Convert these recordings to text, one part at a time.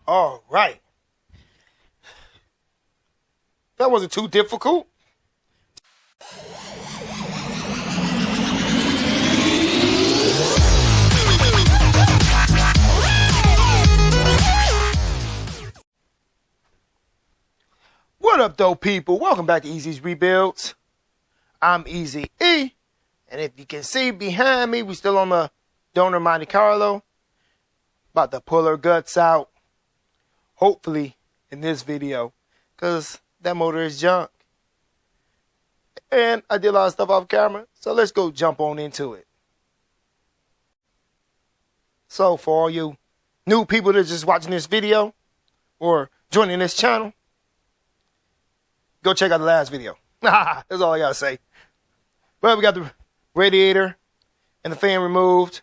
All right. That wasn't too difficult. What up, though, people? Welcome back to Easy's Rebuilds. I'm Easy E. And if you can see behind me, we still on the donor Monte Carlo. About to pull her guts out. Hopefully in this video. Because that motor is junk. And I did a lot of stuff off camera. So let's go jump on into it. So for all you new people that are just watching this video. Or joining this channel. Go check out the last video. That's all I gotta say. Well, we got the radiator and the fan removed.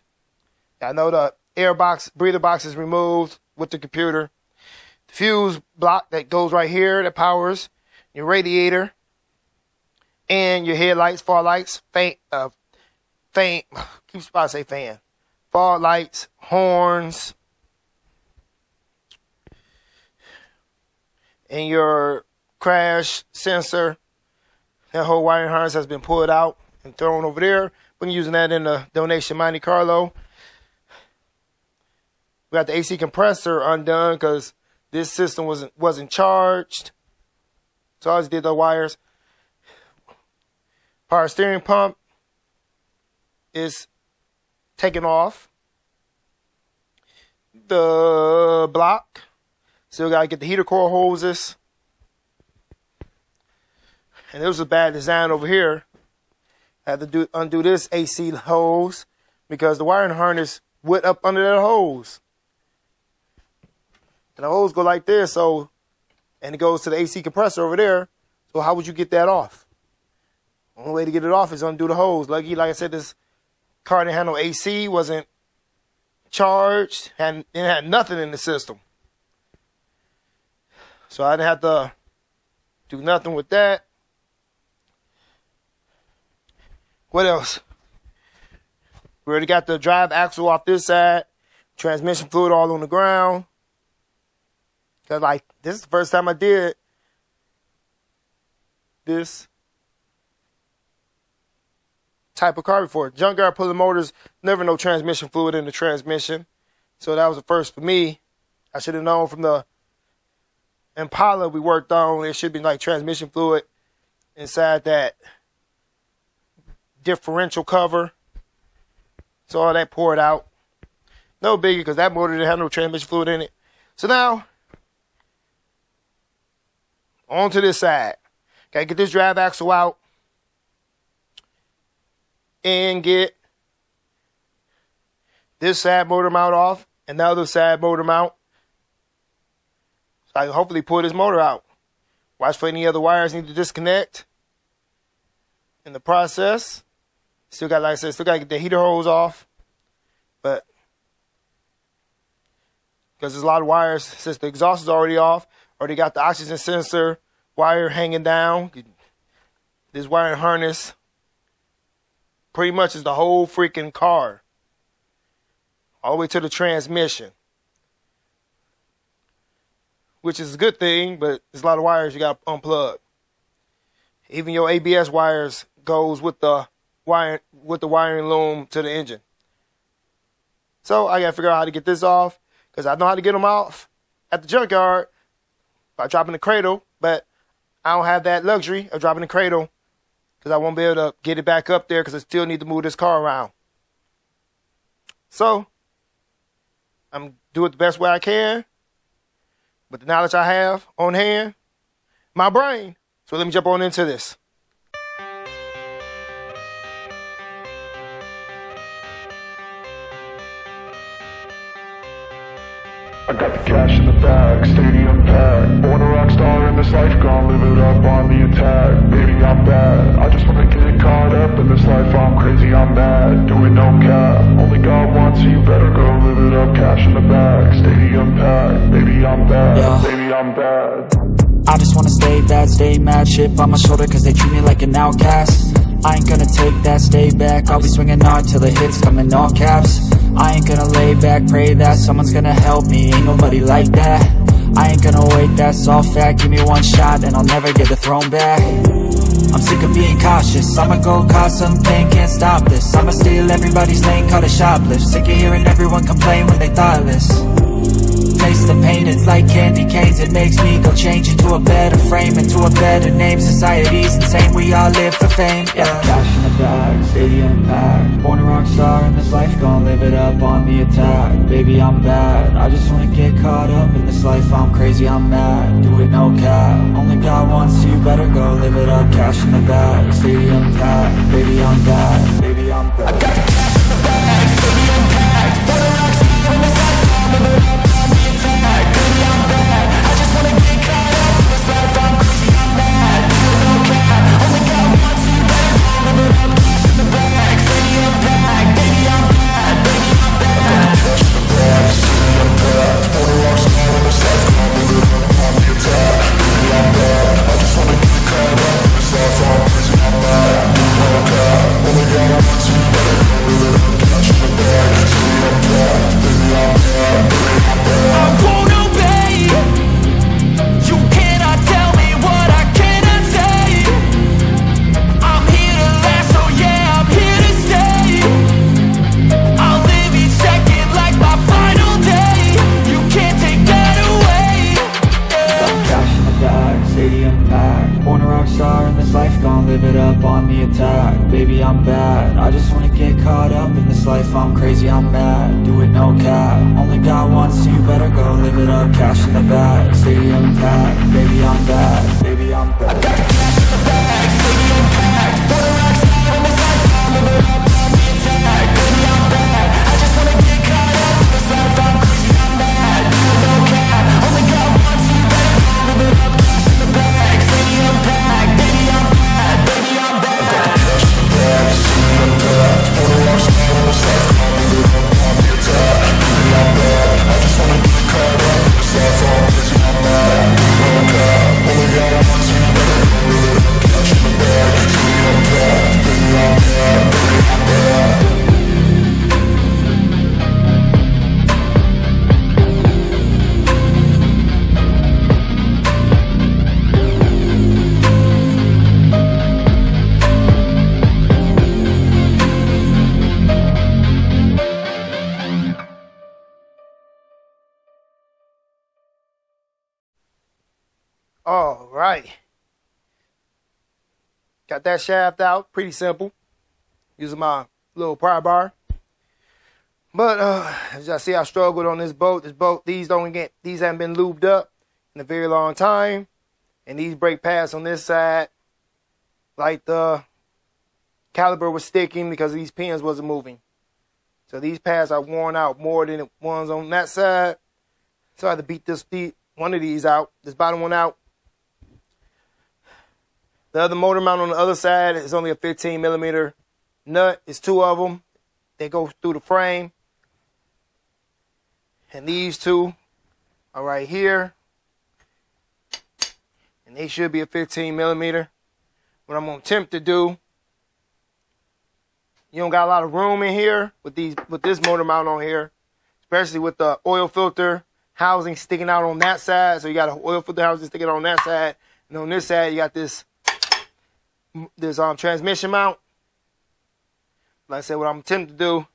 I know the air box, breather box is removed with the computer. The fuse block that goes right here that powers your radiator and your headlights, fog lights, keeps about to say fan, fog lights, horns, and your crash sensor. That whole wiring harness has been pulled out and thrown over there. Been using that in the donation Monte Carlo. We got the AC compressor undone because this system wasn't charged. So I just did the wires. Power steering pump is taken off. The block. Still got to get the heater core hoses. And there was a bad design over here. I had to undo this AC hose because the wiring harness went up under that hose. And the hose go like this, and it goes to the AC compressor over there. So how would you get that off? The only way to get it off is undo the hose. Lucky, like I said, this car didn't have no AC, wasn't charged, and it had nothing in the system. So I didn't have to do nothing with that. What else? We already got the drive axle off this side. Transmission fluid all on the ground. Cause this is the first time I did this type of car before. Junkyard pulling motors, never no transmission fluid in the transmission. So that was the first for me. I should have known from the Impala we worked on. There should be transmission fluid inside that differential cover. So all that poured out. No biggie because that motor didn't have no transmission fluid in it. So now, on to this side. Gotta get this drive axle out. And get this side motor mount off. And the other side motor mount. So I can hopefully pull this motor out. Watch for any other wires need to disconnect. In the process. Still got, like I said, still got to get the heater hose off. But, because there's a lot of wires, since the exhaust is already off, already got the oxygen sensor wire hanging down. This wiring harness pretty much is the whole freaking car. All the way to the transmission. Which is a good thing, but there's a lot of wires you got to unplug. Even your ABS wires goes with the wiring loom to the engine. So I gotta figure out how to get this off because I know how to get them off at the junkyard by dropping the cradle, but I don't have that luxury of dropping the cradle because I won't be able to get it back up there because I still need to move this car around. So I'm doing it the best way I can with the knowledge I have on hand, my brain. So let me jump on into this. I got the cash in the bag, stadium packed. Born a rock star in this life, gon' live it up on the attack. Baby, I'm bad, I just wanna get caught up in this life. I'm crazy, I'm mad, doing no cap. Only God wants you, better go live it up. Cash in the bag, stadium packed. Baby, I'm bad, baby, I'm bad. I just wanna stay bad, stay mad, chip on my shoulder cause they treat me like an outcast. I ain't gonna take that, stay back. I'll be swinging hard till the hits come in all caps. I ain't gonna lay back, pray that someone's gonna help me. Ain't nobody like that. I ain't gonna wait, that's all fact. Give me one shot and I'll never get the throne back. I'm sick of being cautious, I'ma go cause something, can't stop this. I'ma steal everybody's lane, call it shoplift. Sick of hearing everyone complain when they thoughtless. Taste the pain, it's like candy canes. It makes me go change into a better frame, into a better name. Society's insane, we all live for fame, yeah. Cash in the bag, stadium packed. Born a rock star in this life, gon' live it up on the attack. Baby, I'm bad, I just wanna get caught up in this life. I'm crazy, I'm mad, do it no cap. Only God wants you, better go live it up. Cash in the bag, stadium packed. Baby, I'm bad, baby, I'm bad. I got the cash in the bag, stadium packed. Born a rock star in this life, gon' live it up. Baby, I'm bad, I just wanna get caught up in this life. I'm crazy, I'm mad, do it no cap. Only God wants you, better go live it up. Cash in the bag, stadium packed. Baby, I'm bad, baby, I'm bad. Cash in the bag, stadium packed. Born a rock star in this life, gon' live it up on the attack. Baby, I'm bad, I just wanna get caught up in this life. I'm crazy, I'm mad, do it no cap. Only God wants you, better go live it up. Cash in the bag, stadium packed. Baby, I'm bad, baby, I'm bad. I won't obey. You cannot tell me what I cannot say. I'm here to last, so yeah, I'm here to stay. I'll live each second like my final day. You can't take that away, yeah. Cash in the bag, stadium packed. Born a rock star in this life, gon' live it up on the attack. Baby, I'm bad, I just wanna get caught up in this life. I'm crazy, I'm mad, do it no cap. Only God wants you, better go live it up. Cash in the bag, stadium packed. Baby, I'm bad, baby, I'm bad. I got the cash in the bag, stadium packed. Born a rock star in this life, gon' live it up on the attack. Baby, I'm bad, I just wanna get caught up in this life. I'm crazy, I'm mad, do it no cap. Only God wants you, better go live it up. Cash in the bag, stadium packed. Baby, I'm bad, baby, I'm bad. I got the cash in the bag, stadium packed. Born a rock star in this life, gon' live it up on the attack. Baby, I'm bad, I just wanna get caught up in this life. I'm crazy, I'm mad, do it no cap. Only God wants you, better go live it up. Cash in the bag, stadium packed. Baby, I'm bad, baby, I'm bad. All right. Got that shaft out. Pretty simple. Using my little pry bar. But as y'all see, I struggled on this boat. These haven't been lubed up in a very long time. And these brake pads on this side, like the caliper was sticking because these pins wasn't moving. So these pads are worn out more than the ones on that side. So I had to beat one of these out, this bottom one out. The other motor mount on the other side is only a 15 millimeter nut. It's two of them. They go through the frame. And these two are right here. And they should be a 15 millimeter. What I'm going to attempt to do, you don't got a lot of room in here with this motor mount on here, especially with the oil filter housing sticking out on that side. So you got an oil filter housing sticking out on that side. And on this side, you got this transmission mount. Like I said, what I'm attempting to do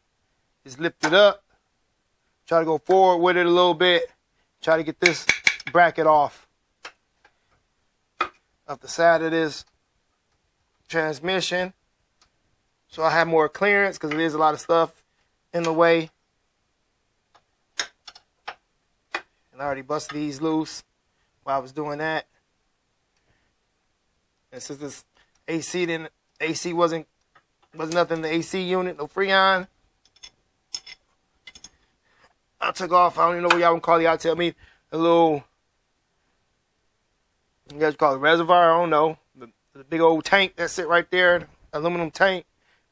is lift it up, try to go forward with it a little bit, try to get this bracket off the side of this transmission, so I have more clearance because there's a lot of stuff in the way. And I already busted these loose while I was doing that. And since this AC wasn't nothing in the AC unit, no Freon, I took off. I don't even know what y'all would call it. Y'all tell me a little, you guys call it reservoir, I don't know. The big old tank that sit right there, aluminum tank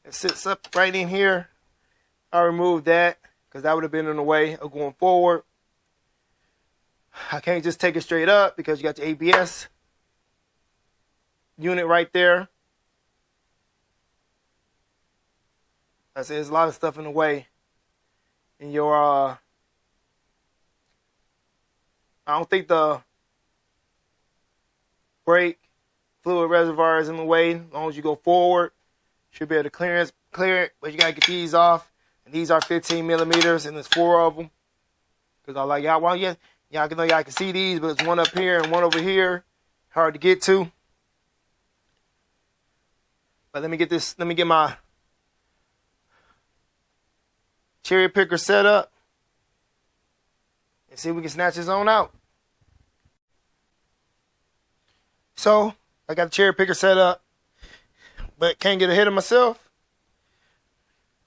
that sits up right in here. I removed that because that would have been in the way of going forward. I can't just take it straight up because you got the ABS unit right there. I said there's a lot of stuff in the way. In your I don't think the brake fluid reservoir is in the way. As long as you go forward, should be able to clear it. But you gotta get these off. And these are 15 millimeters, and there's 4 of them. Cause I like y'all. Well, yeah, y'all can see these, but it's one up here and one over here. Hard to get to. But let me get my cherry picker set up and see if we can snatch this on out. So I got the cherry picker set up, but can't get ahead of myself.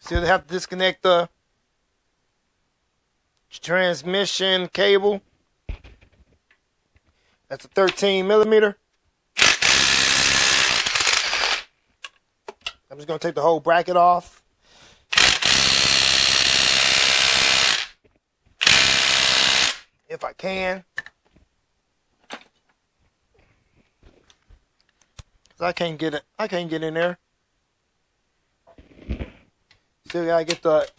Still have to disconnect the transmission cable. That's a 13 millimeter. I'm just going to take the whole bracket off. If I can. Cause I can't get in there. Still gotta get the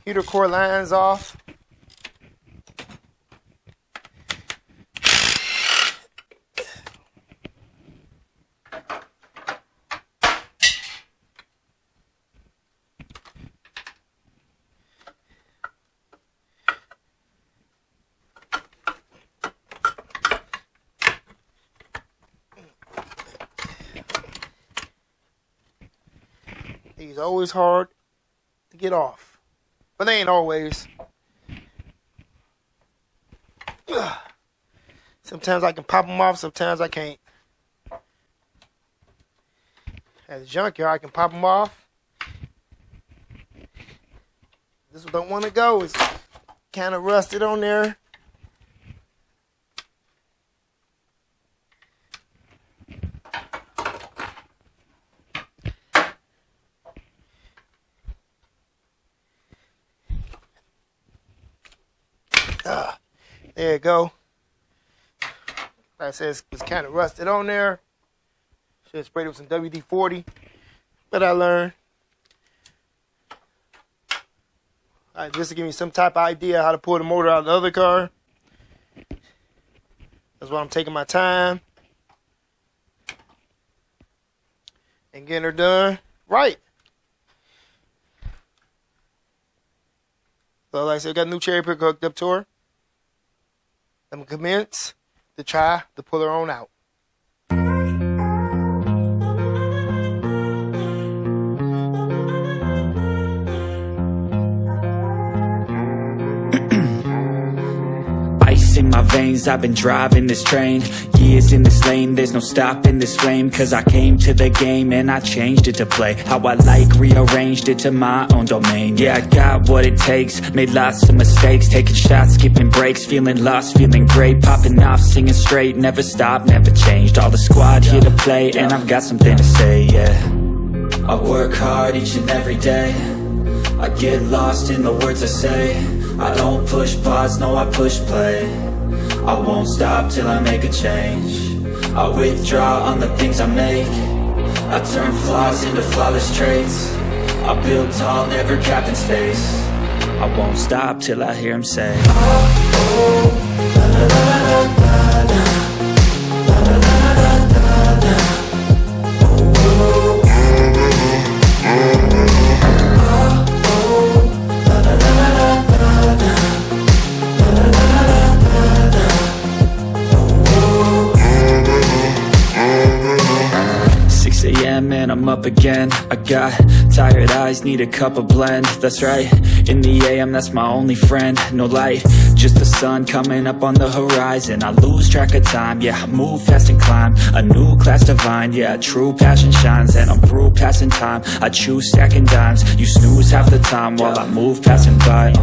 heater core lines off. These are always hard to get off, but they ain't always. Sometimes I can pop them off, sometimes I can't. At the junkyard, I can pop them off. This one don't want to go. It's kind of rusted on there. There you go. Like I said, it's kind of rusted on there. Should have sprayed it with some WD-40. But I learned. Just to give me some type of idea how to pull the motor out of the other car. That's why I'm taking my time. And getting her done right. So like I said, I got a new cherry picker hooked up to her. I'm going to commence to try to pull her on out. Ice in my veins, I've been driving this train. Years in this lane, there's no stopping this flame. Cause I came to the game and I changed it to play how I like, rearranged it to my own domain. Yeah, I got what it takes, made lots of mistakes, taking shots, skipping breaks, feeling lost, feeling great, popping off, singing straight, never stopped, never changed. All the squad here to play and I've got something to say, yeah. I work hard each and every day, I get lost in the words I say. I don't push pause, no I push play. I won't stop till I make a change. I withdraw on the things I make. I turn flaws into flawless traits. I build tall, never capped in space. I won't stop till I hear him say, oh, oh, la, la, la, la, la, la. And I'm up again. I got tired eyes, need a cup of blend. That's right, in the AM, that's my only friend. No light, just the sun coming up on the horizon. I lose track of time, yeah, I move fast and climb a new class divine, yeah, true passion shines. And I'm through passing time, I choose stacking dimes. You snooze half the time while I move passing by.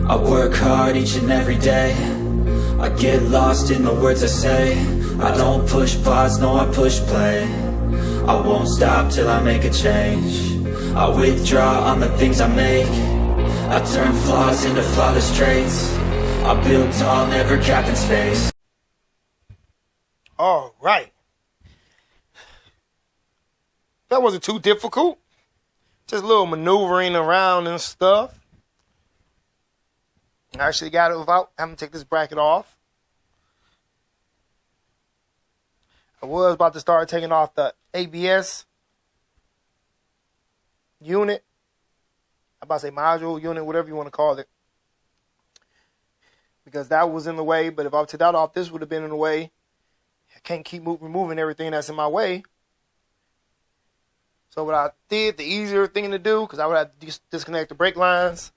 I work hard each and every day, I get lost in the words I say. I don't push pause, no I push play. I won't stop till I make a change. I withdraw on the things I make. I turn flaws into flawless traits. I build tall, never capped in space. All right. That wasn't too difficult. Just a little maneuvering around and stuff. I actually got it without having to take this bracket off. I was about to start taking off the ABS unit. I'm about to say module, unit, whatever you want to call it. Because that was in the way, but if I took that off, this would have been in the way. I can't keep removing everything that's in my way. So what I did, the easier thing to do, because I would have to disconnect the brake lines.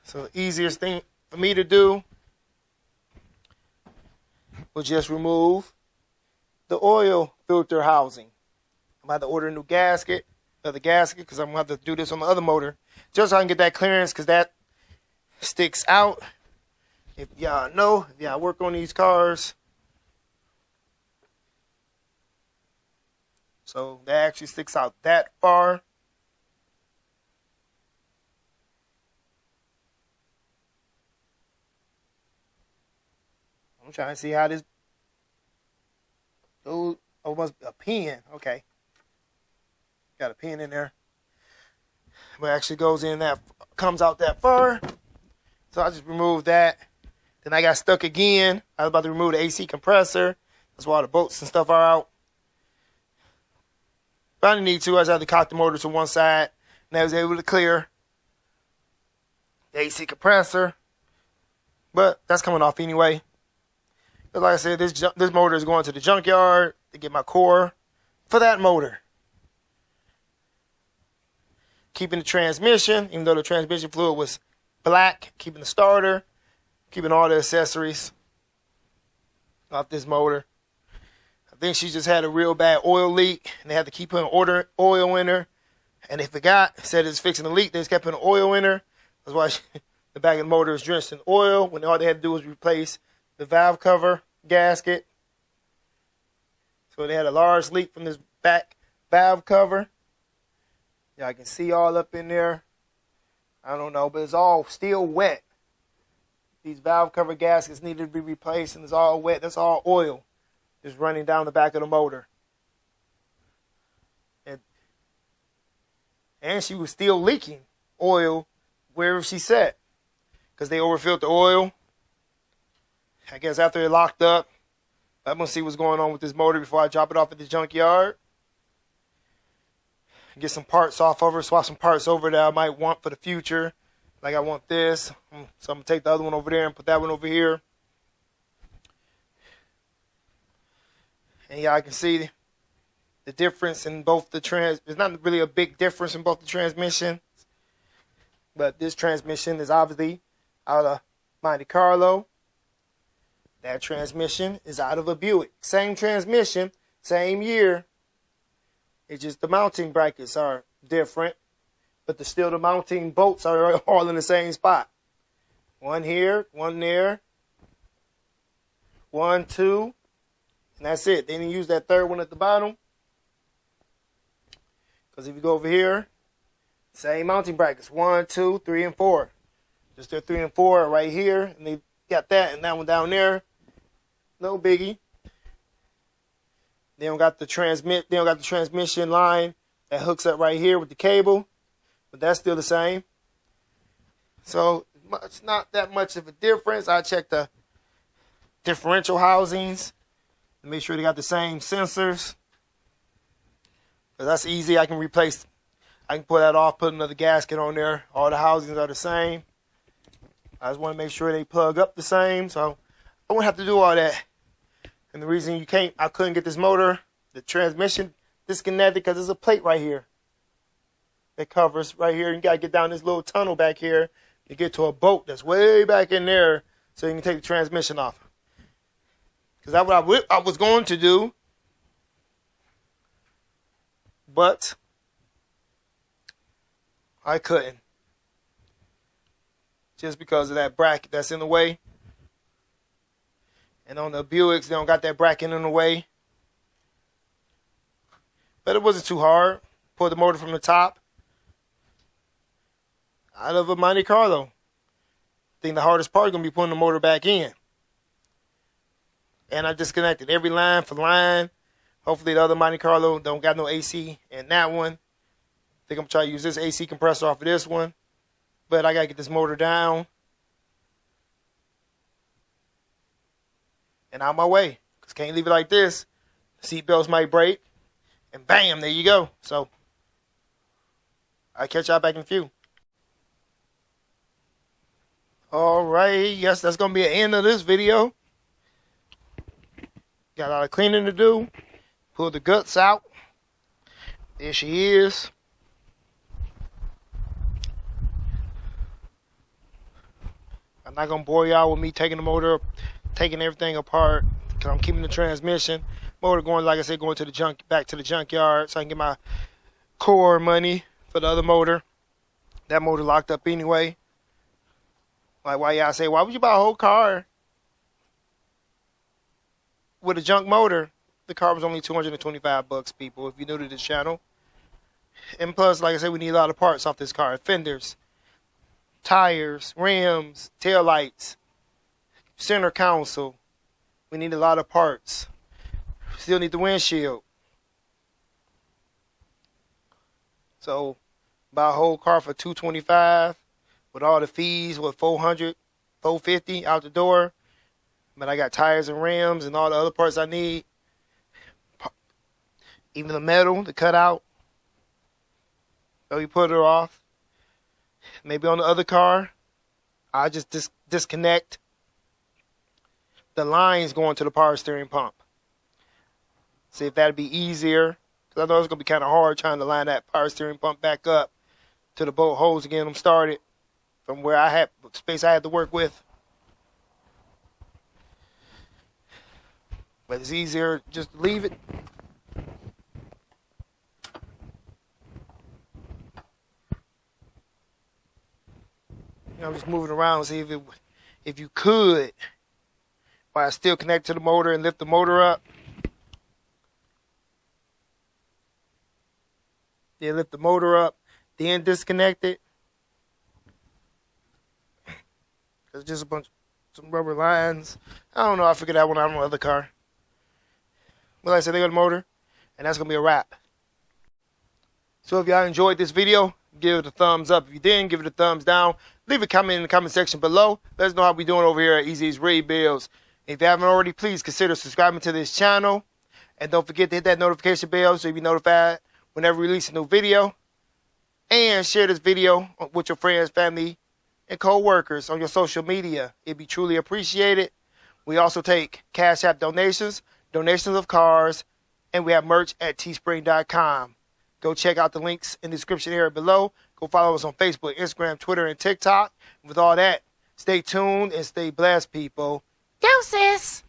So the easiest thing for me to do was just remove the oil filter housing. I'm about to order a new gasket, another gasket, because I'm going to have to do this on the other motor, just so I can get that clearance, because that sticks out. If y'all know, if y'all work on these cars, so that actually sticks out that far. I'm trying to see how this goes. Oh, it must be a pin. Okay. Got a pin in there. But actually goes in that, comes out that far. So I just removed that. Then I got stuck again. I was about to remove the AC compressor. That's why all the bolts and stuff are out. But I didn't need to. I just had to cock the motor to one side. And I was able to clear the AC compressor. But that's coming off anyway. But like I said, this motor is going to the junkyard to get my core for that motor. Keeping the transmission, even though the transmission fluid was black. Keeping the starter. Keeping all the accessories off this motor. I think she just had a real bad oil leak, and they had to keep putting oil in her. And they forgot, said it's fixing the leak. They just kept putting oil in her. That's why the back of the motor is drenched in oil, when all they had to do was replace the valve cover gasket. So they had a large leak from this back valve cover. Yeah, I can see all up in there. I don't know, but it's all still wet. These valve cover gaskets needed to be replaced, and it's all wet. That's all oil just running down the back of the motor. And she was still leaking oil wherever she sat, because they overfilled the oil. I guess after it locked up, I'm going to see what's going on with this motor before I drop it off at the junkyard. Get some parts off of her, swap some parts over that I might want for the future. Like I want this, so I'm going to take the other one over there and put that one over here. And yeah, I can see the difference in both the There's not really a big difference in both the transmissions. But this transmission is obviously out of Monte Carlo. That transmission is out of a Buick. Same transmission, same year. It's just the mounting brackets are different. But the mounting bolts are all in the same spot. One here, one there. 1, 2. And that's it. They didn't use that third one at the bottom. Because if you go over here, same mounting brackets. 1, 2, 3, and 4. Just their 3 and 4 right here. And they got that and that one down there. No biggie. They don't got the transmission line that hooks up right here with the cable. But that's still the same. So it's not that much of a difference. I checked the differential housings to make sure they got the same sensors. But that's easy. I can pull that off, put another gasket on there. All the housings are the same. I just want to make sure they plug up the same. So I won't have to do all that. And the reason I couldn't get this motor, the transmission disconnected, because there's a plate right here. It covers right here. You got to get down this little tunnel back here to get to a bolt that's way back in there so you can take the transmission off. Because that's what I was going to do. But I couldn't. Just because of that bracket that's in the way. And on the Buicks, they don't got that bracket in the way. But it wasn't too hard. Pull the motor from the top. Out of a Monte Carlo. I think the hardest part is going to be putting the motor back in. And I disconnected every line for line Hopefully the other Monte Carlo don't got no AC in that one. I think I'm trying to use this AC compressor off of this one. But I got to get this motor down and out my way. Because can't leave it like this. Seat belts might break. And bam, there you go. So I'll catch y'all back in a few. Alright, yes, that's going to be the end of this video. Got a lot of cleaning to do. Pull the guts out. There she is. I'm not going to bore y'all with me taking the motor, taking everything apart. Because I'm keeping the transmission. Motor going, like I said, going to the back to the junkyard. So I can get my core money for the other motor. That motor locked up anyway. Like, why y'all say, why would you buy a whole car with a junk motor? The car was only $225, people, if you're new to this channel. And plus, like I said, we need a lot of parts off this car. Fenders, tires, rims, taillights, center console. We need a lot of parts. Still need the windshield. So, buy a whole car for $225 with all the fees, with $400, $450 out the door. But I got tires and rims and all the other parts I need. Even the metal, the cutout. So you put it off. Maybe on the other car, I just disconnect the lines going to the power steering pump. See if that'd be easier. Because I know it's going to be kind of hard trying to line that power steering pump back up to the bolt holes again. I'm started from where I had space I had to work with. But it's easier just to leave it. I'm just moving around, see if you could, while I still connect to the motor and lift the motor up. Then lift the motor up, then disconnect it. It's just some rubber lines. I don't know, I figured that one out on the other car. But like I said, they got a motor, and that's going to be a wrap. So if y'all enjoyed this video, give it a thumbs up. If you didn't, give it a thumbs down. Leave a comment in the comment section below. Let us know how we doing over here at Easy's Read Bills. If you haven't already, please consider subscribing to this channel. And don't forget to hit that notification bell so you'll be notified whenever we release a new video. And share this video with your friends, family, and co-workers on your social media. It'd be truly appreciated. We also take Cash App donations, donations of cars, and we have merch at teespring.com. Go check out the links in the description area below. Go follow us on Facebook, Instagram, Twitter, and TikTok. With all that, stay tuned and stay blessed, people. Deuces!